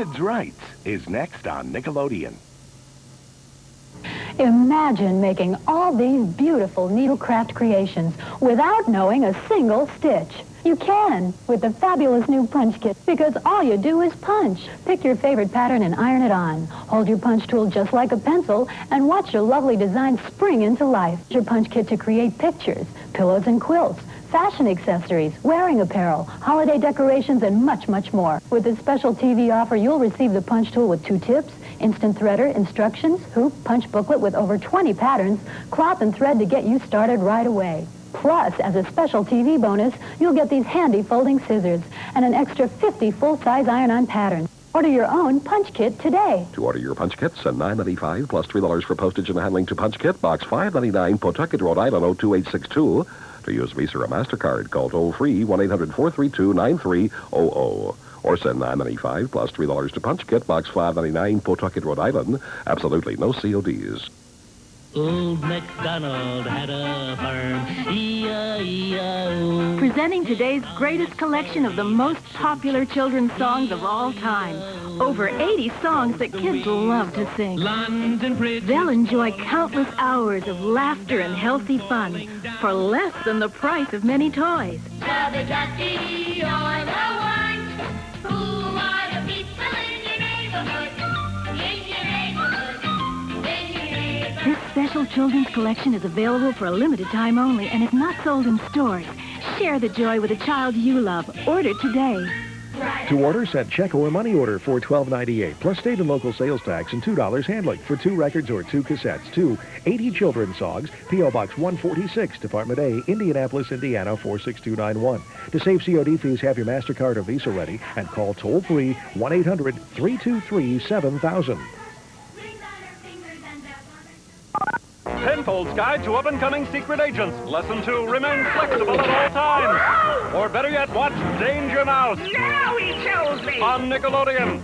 Kids' Rights is next on Nickelodeon. Imagine making all these beautiful needlecraft creations without knowing a single stitch. You can with the fabulous new punch kit, because all you do is punch. Pick your favorite pattern and iron it on. Hold your punch tool just like a pencil and watch your lovely design spring into life. Your punch kit to create pictures, pillows and quilts, fashion accessories, wearing apparel, holiday decorations, and much, much more. With this special TV offer, you'll receive the punch tool with 2 tips, instant threader, instructions, hoop, punch booklet with over 20 patterns, cloth and thread to get you started right away. Plus, as a special TV bonus, you'll get these handy folding scissors and an extra 50 full-size iron-on patterns. Order your own punch kit today. To order your punch kit, send $9.95 plus $3 for postage and handling to Punch Kit, Box 599, Pawtucket, Rhode Island, 02862. To use Visa or MasterCard, call toll-free 1-800-432-9300. Or send $9.95 plus $3 to Punch Kit, Box 599, Pawtucket, Rhode Island. Absolutely no CODs. Old MacDonald had a farm, E-I-E-I-O. Presenting today's greatest collection of the most popular children's songs of all time. Over 80 songs that kids love to sing. They'll enjoy countless hours of laughter and healthy fun for less than the price of many toys. Chubby Ducky, you're the one. Who are the people in your neighborhood? In your neighborhood. This special children's collection is available for a limited time only and is not sold in stores. Share the joy with a child you love. Order today. To order, send check or money order for $12.98, plus state and local sales tax and $2 handling for 2 records or 2 cassettes to 80 children's songs, P.O. Box 146, Department A, Indianapolis, Indiana 46291. To save COD fees, have your MasterCard or Visa ready and call toll-free 1-800-323-7000. Penfold's Guide to Up-and-Coming Secret Agents. Lesson 2, remain flexible at all times. Or better yet, watch Danger Mouse. Now he chose me. On Nickelodeon.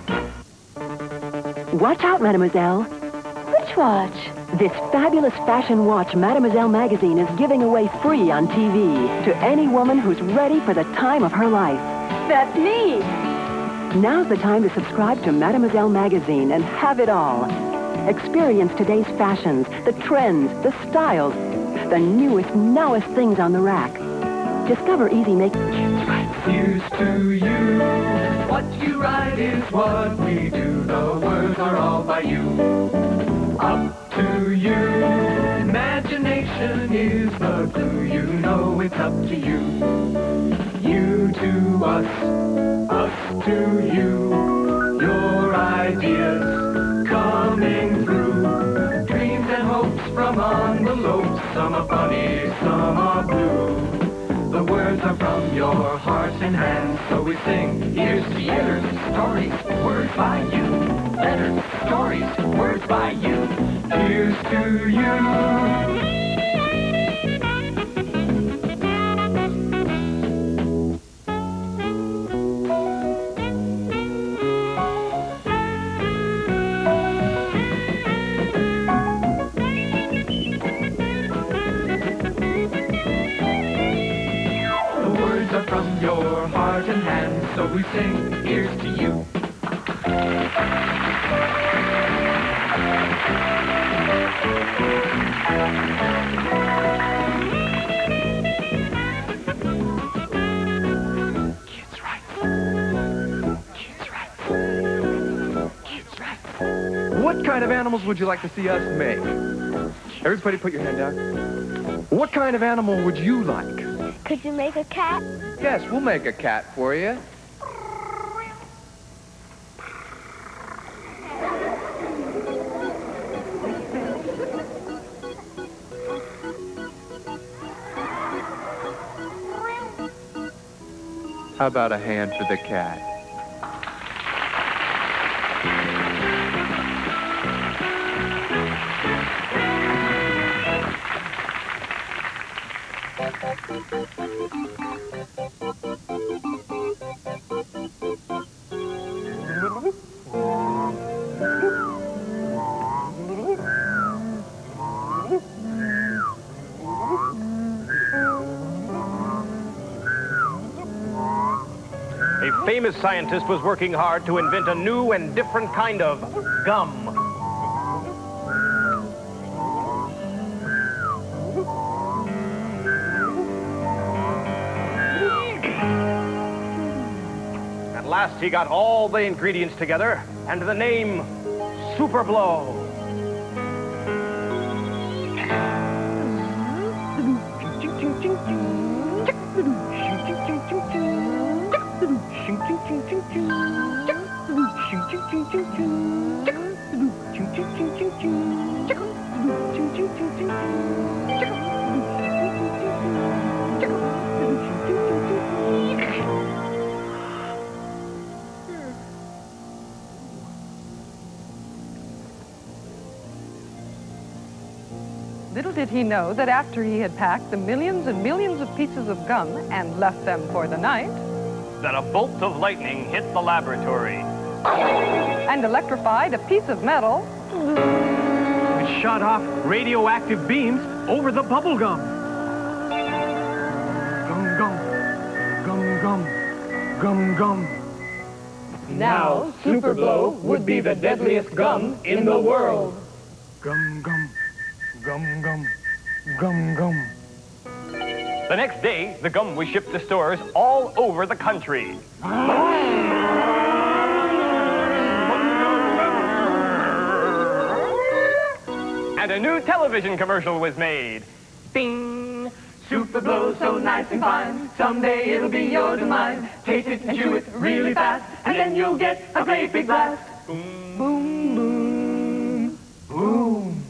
Watch out, Mademoiselle. Which watch? This fabulous fashion watch Mademoiselle magazine is giving away free on TV to any woman who's ready for the time of her life. That's me. Now's the time to subscribe to Mademoiselle magazine and have it all. Experience today's fashions, the trends, the styles, the newest, nowest things on the rack. Discover easy make. Here's to you. What you write is what we do. The words are all by you. Up to you. Imagination is the clue. You know it's up to you. You to us, us to you. Your ideas coming through. Dreams and hopes from envelopes. Some are funny, some are blue. The words are from your heart and hands, so we sing. Here's to you. Stories, words by you. Letters, stories, words by you. Here's to you. From your heart and hands, so we sing, here's to you. Kids' Rights. Kids' Rights. Kids' Rights. What kind of animals would you like to see us make? Everybody put your hand down. What kind of animal would you like? Could you make a cat? Yes, we'll make a cat for you. How about a hand for the cat? A famous scientist was working hard to invent a new and different kind of gum. At last, he got all the ingredients together, and the name Super Blow. Little did he know that after he had packed the millions and millions of pieces of gum and left them for the night, that a bolt of lightning hit the laboratory and electrified a piece of metal. It shot off radioactive beams over the bubble gum. Gum, gum, gum, gum, gum, gum. Now, Super Blow would be the deadliest gum in the world. Gum, gum, gum, gum, gum, gum. The next day, the gum was shipped to stores all over the country. And a new television commercial was made. Bing! Super Blow, so nice and fine. Someday it'll be yours and mine. Taste it and chew it really fast, and then you'll get a great big blast. Boom, boom, boom, boom.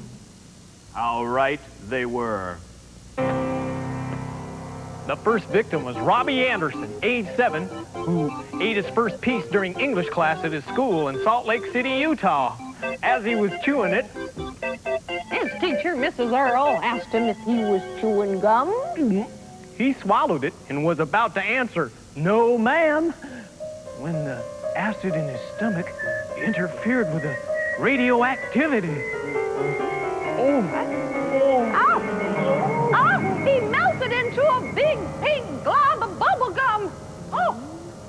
How right they were. The first victim was Robbie Anderson, age 7, who ate his first piece during English class at his school in Salt Lake City, Utah. As he was chewing it, his teacher, Mrs. Earl, asked him if he was chewing gum. He swallowed it and was about to answer, "No, ma'am," when the acid in his stomach interfered with the radioactivity. He melted into a big pink glob of bubble gum. Oh,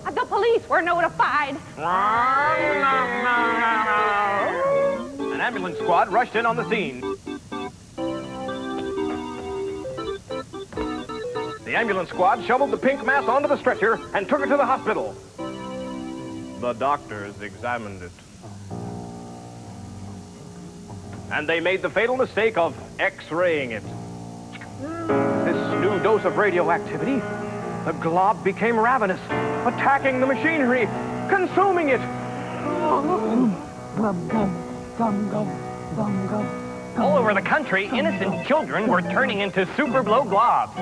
the police were notified. An ambulance squad rushed in on the scene. The ambulance squad shoveled the pink mass onto the stretcher and took it to the hospital. The doctors examined it. And they made the fatal mistake of X-raying it. This new dose of radioactivity, the glob became ravenous, attacking the machinery, consuming it. All over the country, innocent children were turning into Super Blow globs.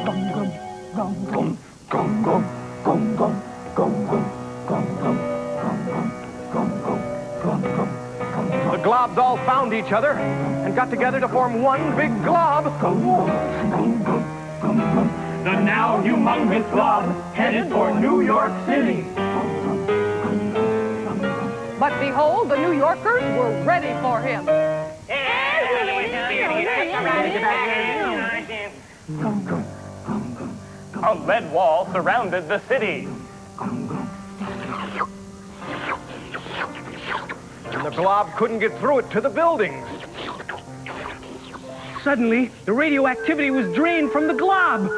The globs all found each other and got together to form one big glob. The now humongous glob headed for New York City. But behold, the New Yorkers were ready for him. A lead wall surrounded the city. And the glob couldn't get through it to the buildings. Suddenly, the radioactivity was drained from the glob.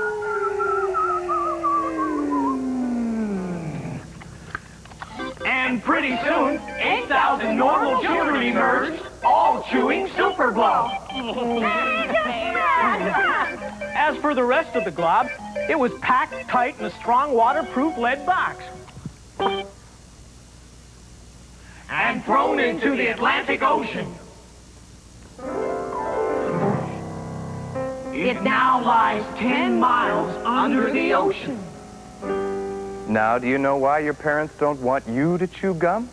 And pretty soon, 8,000 normal children emerged, all chewing Super Blow. As for the rest of the glob, it was packed tight in a strong waterproof lead box. And thrown into the Atlantic Ocean. It now lies 10 miles under the ocean. Now, do you know why your parents don't want you to chew gum?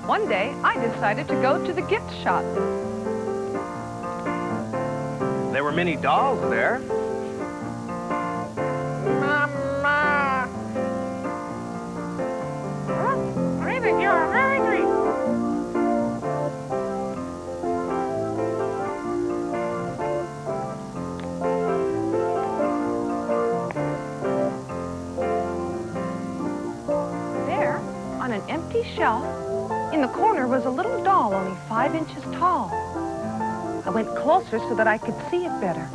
One day, I decided to go to the gift shop. There were many dolls there. Mama. I think you're hungry. There, on an empty shelf, in the corner was a little doll only 5 inches tall. I went closer so that I could see it better.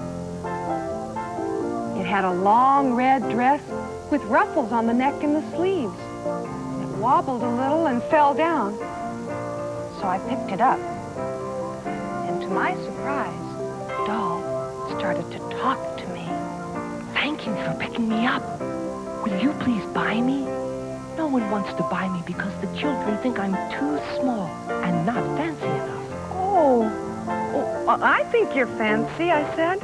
It had a long red dress with ruffles on the neck and the sleeves. It wobbled a little and fell down. So I picked it up. And to my surprise, the doll started to talk to me. Thank you for picking me up. Will you please buy me? No one wants to buy me because the children think I'm too small and not fancy enough. Oh, I think you're fancy, I said.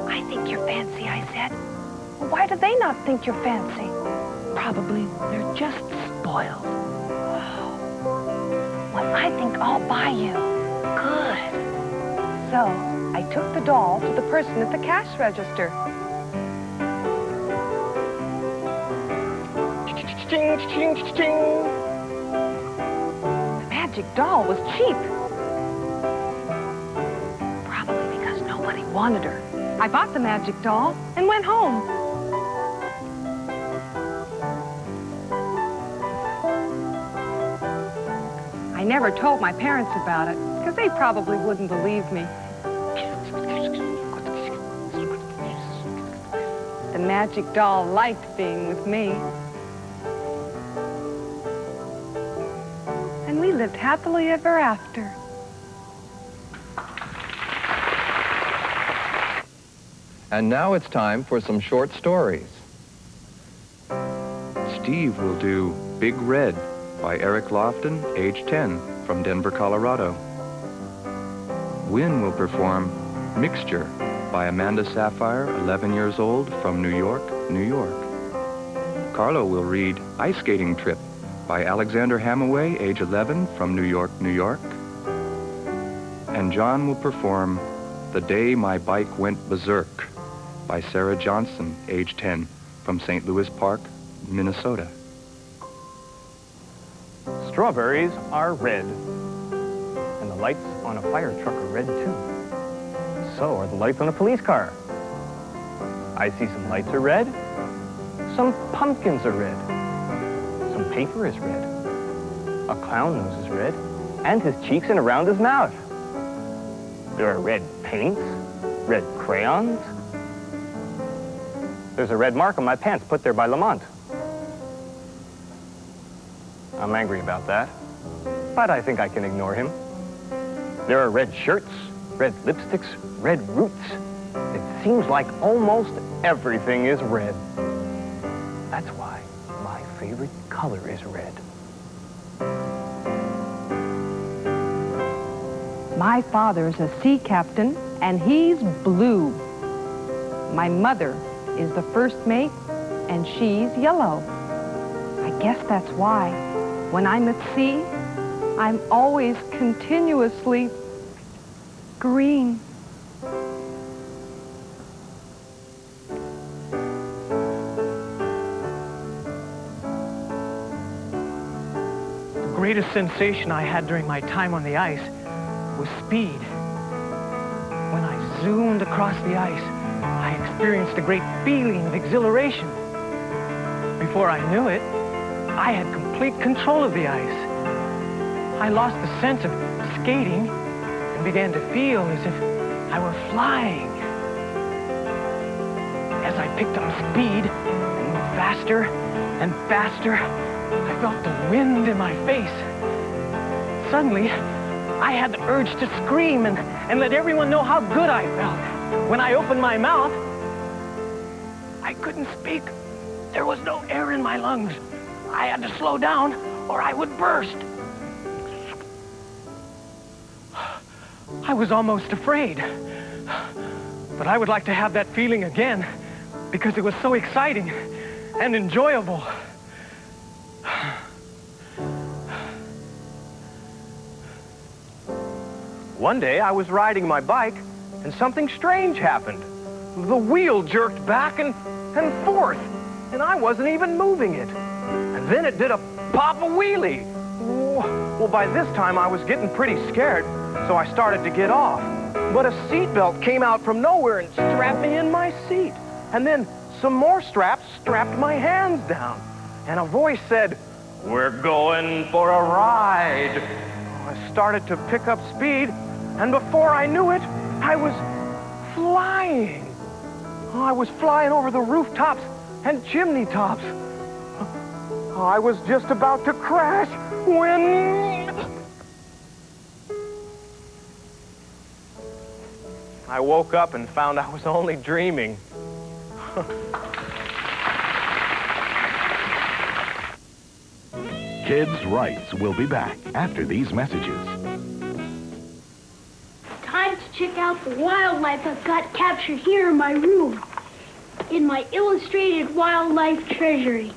I think you're fancy, I said. Well, why do they not think you're fancy? Probably they're just spoiled. Well, I think I'll buy you. Good. So, I took the doll to the person at the cash register. The magic doll was cheap. Probably because nobody wanted her. I bought the magic doll and went home. I never told my parents about it, because they probably wouldn't believe me. The magic doll liked being with me. And we lived happily ever after. And now it's time for some short stories. Steve will do Big Red by Eric Lofton, age 10, from Denver, Colorado. Wynn will perform Mixture by Amanda Sapphire, 11 years old, from New York, New York. Carlo will read Ice Skating Trip by Alexander Hamaway, age 11, from New York, New York. And John will perform The Day My Bike Went Berserk by Sarah Johnson, age 10, from St. Louis Park, Minnesota. Strawberries are red. And the lights on a fire truck are red, too. So are the lights on a police car. I see some lights are red. Some pumpkins are red. Some paper is red. A clown nose is red. And his cheeks and around his mouth. There are red paints, red crayons. There's a red mark on my pants put there by Lamont. I'm angry about that, but I think I can ignore him. There are red shirts, red lipsticks, red roots. It seems like almost everything is red. That's why my favorite color is red. My father's a sea captain, and he's blue. My mother is the first mate, and she's yellow. I guess that's why, when I'm at sea, I'm always continuously green. The greatest sensation I had during my time on the ice was speed. When I zoomed across the ice, I experienced a great feeling of exhilaration. Before I knew it, I had complete control of the ice. I lost the sense of skating and began to feel as if I were flying. As I picked up speed and moved faster and faster, I felt the wind in my face. Suddenly, I had the urge to scream and let everyone know how good I felt. When I opened my mouth, I couldn't speak. There was no air in my lungs. I had to slow down or I would burst. I was almost afraid. But I would like to have that feeling again because it was so exciting. and enjoyable. One day I was riding my bike and something strange happened. The wheel jerked back and forth, and I wasn't even moving it. And then it did a pop-a wheelie. Well, by this time I was getting pretty scared, so I started to get off. But a seatbelt came out from nowhere and strapped me in my seat. And then some more straps strapped my hands down. And a voice said, "We're going for a ride." I started to pick up speed, and before I knew it, I was flying. I was flying over the rooftops and chimney tops. I was just about to crash when I woke up and found I was only dreaming. Kids' Rights will be back after these messages. Time to check out the wildlife I've got captured here in my room, in my illustrated wildlife treasury.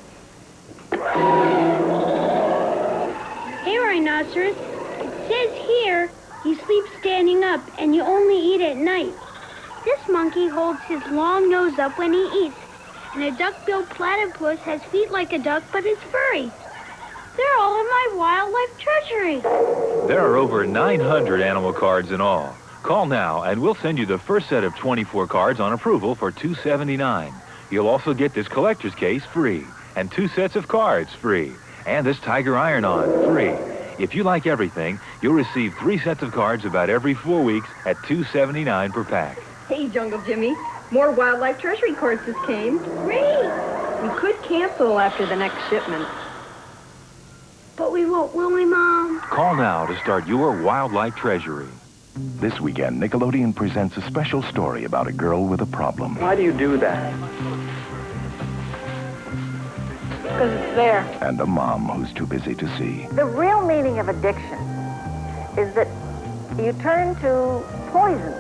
Hey, rhinoceros. It says here you sleep standing up and you only eat at night. This monkey holds his long nose up when he eats, and a duck-billed platypus has feet like a duck but is furry. They're all in my wildlife treasury. There are over 900 animal cards in all. Call now and we'll send you the first set of 24 cards on approval for $279. You'll also get this collector's case free, and 2 sets of cards free, and this Tiger Iron-On free. If you like everything, you'll receive 3 sets of cards about every 4 weeks at $279 per pack. Hey, Jungle Jimmy. More wildlife treasury cards just came. Great! We could cancel after the next shipment. But we won't, will we, Mom? Call now to start your wildlife treasury. This weekend, Nickelodeon presents a special story about a girl with a problem. Why do you do that? Because it's there. And a mom who's too busy to see. The real meaning of addiction is that you turn to poison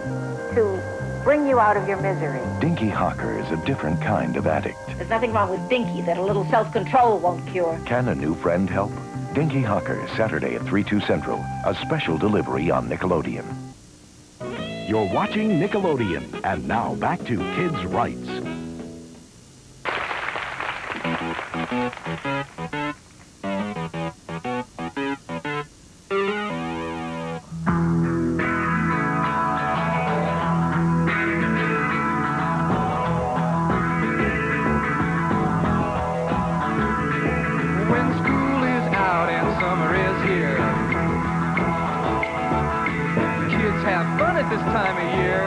to bring you out of your misery. Dinky Hawker is a different kind of addict. There's nothing wrong with Dinky that a little self-control won't cure. Can a new friend help? Dinky Hawker, Saturday at 3/2 Central. A special delivery on Nickelodeon. You're watching Nickelodeon. And now back to Kids' Rights. When school is out and summer is here, kids have fun at this time of year.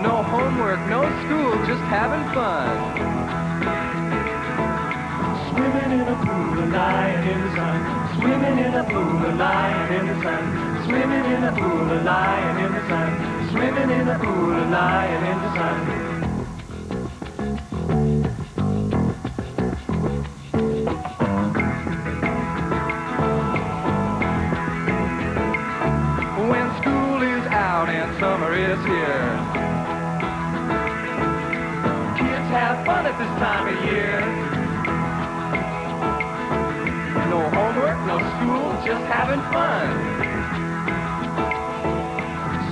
No homework, no school, just having fun. Swimming in a pool of light in the sun. Swimming in a pool of light in the sun. Swimming in a pool of light in the sun. Swimming in a pool of light in the sun. When school is out and summer is here, kids have fun at this time of year. No homework, no school, just having fun.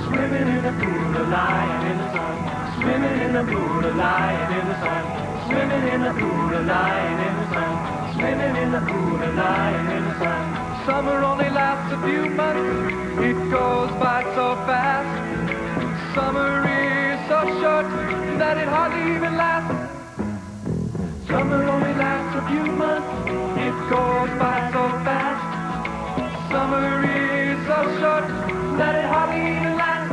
Swimming in a pool of light in the sun. Swimming in a pool of light in the sun. Swimming in a pool of light in the sun. Swimming in a pool of light in the sun. Summer only lasts a few months, it goes by so fast. Summer is so short that it hardly even lasts. Summer only lasts a few months, it goes by so fast. Summer is so short that it hardly even lasts.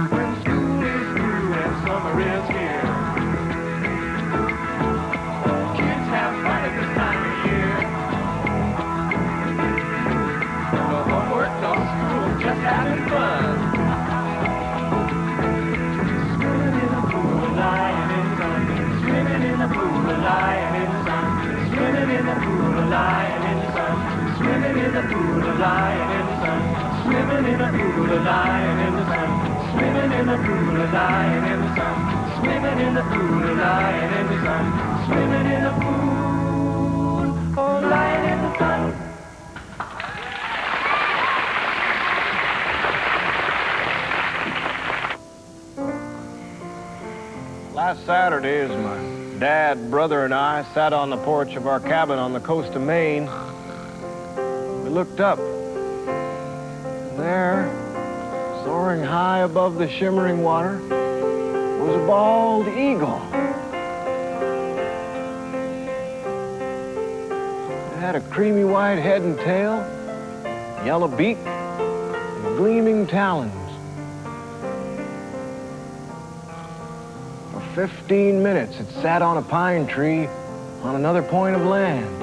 when school is through and summer is here, kids have fun at this time of year. in a pool of lying in the sun. Swimming in a pool of lying in the sun. Swimming in a pool of lying in the sun. Swimming in a pool of lying in the sun. Swimming in a pool of lying in the sun. Last Saturday, as my dad, brother, and I sat on the porch of our cabin on the coast of Maine, we looked up. And there, soaring high above the shimmering water, was a bald eagle. It had a creamy white head and tail, yellow beak, and gleaming talons. For 15 minutes, it sat on a pine tree on another point of land.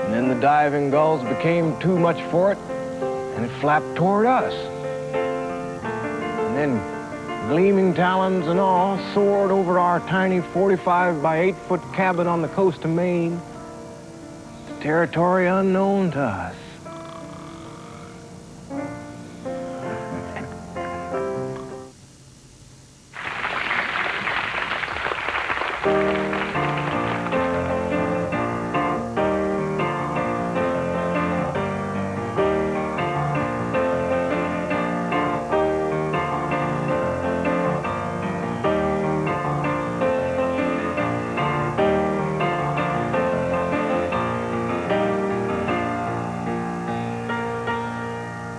And then the diving gulls became too much for it, and it flapped toward us. And then, gleaming talons and all, soared over our tiny 45 by 8 foot cabin on the coast of Maine to territory unknown to us.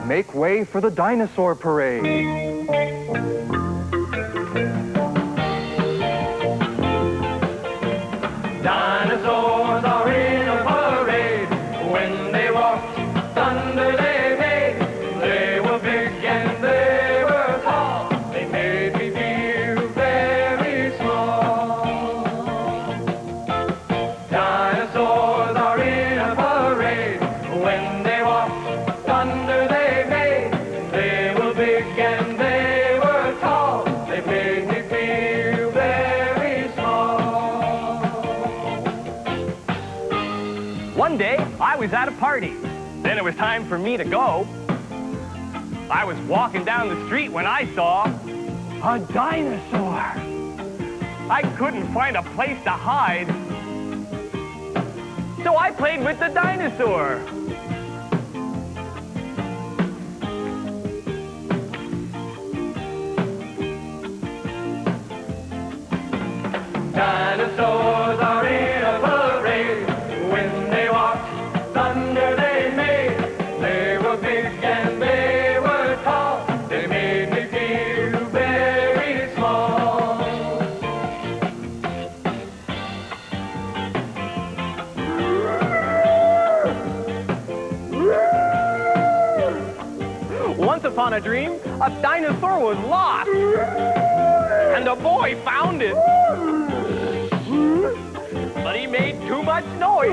Make way for the dinosaur parade. Dinosaurs are in a parade. When they walked, thunder they made. They were big and they were tall. They made me feel very small. Dinosaurs are in a parade. When they walked, thunder they made. They were big and they were tall. They made me feel very small. One day, I was at a party. Then it was time for me to go. I was walking down the street when I saw a dinosaur. I couldn't find a place to hide, so I played with the dinosaur. Dinosaurs are in a parade. When they walked, thunder they made. They were big and they were tall. They made me feel very small. Once upon a dream, a dinosaur was lost, and a boy found it. But he made too much noise.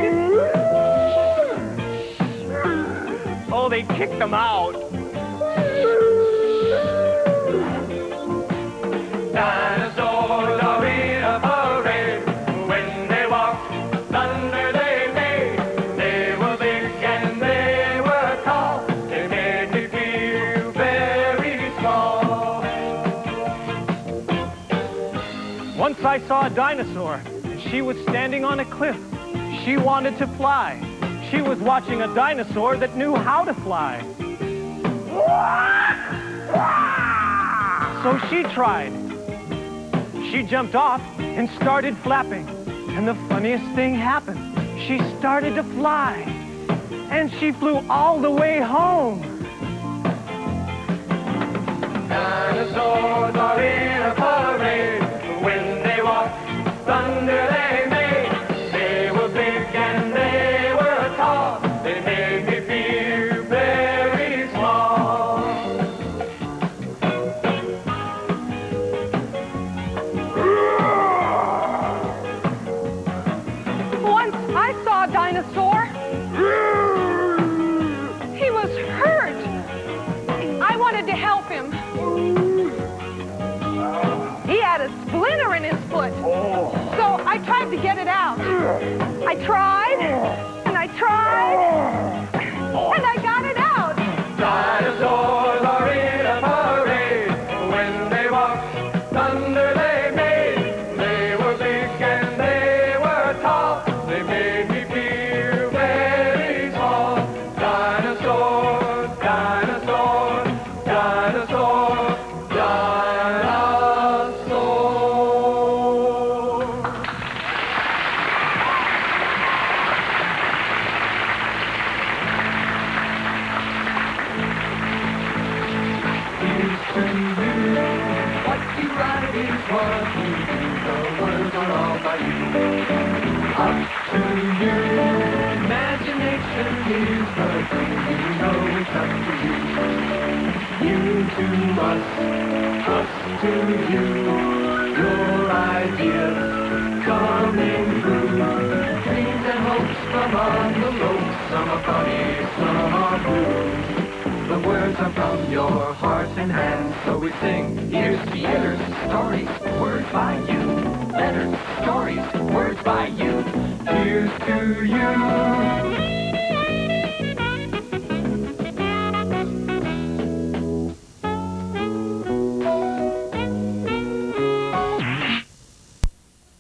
Oh, they kicked him out. Dinosaurs are in a parade. When they walked, thunder they made. They were big and they were tall. They made me feel very small. Once I saw a dinosaur. She was standing on a cliff. She wanted to fly. She was watching a dinosaur that knew how to fly. So she tried. She jumped off and started flapping. And the funniest thing happened. She started to fly. And she flew all the way home. Dinosaurs are in a parade. When they walk, thunder they made. They were big and they were tall. They made me feel very small. Once I saw a dinosaur. He was hurt. I wanted to help him. He had a splinter in his foot. So I tried to get it out. I tried, and I tried, to you. Imagination is the thing, you know it's up to you. You to us to you. Your ideas coming through. Dreams and hopes from envelopes, some are funny, some are blue. The words are from your heart and hand, so we sing. Here's to years, stories, words by you. Letters, stories, words by you. Here's to you.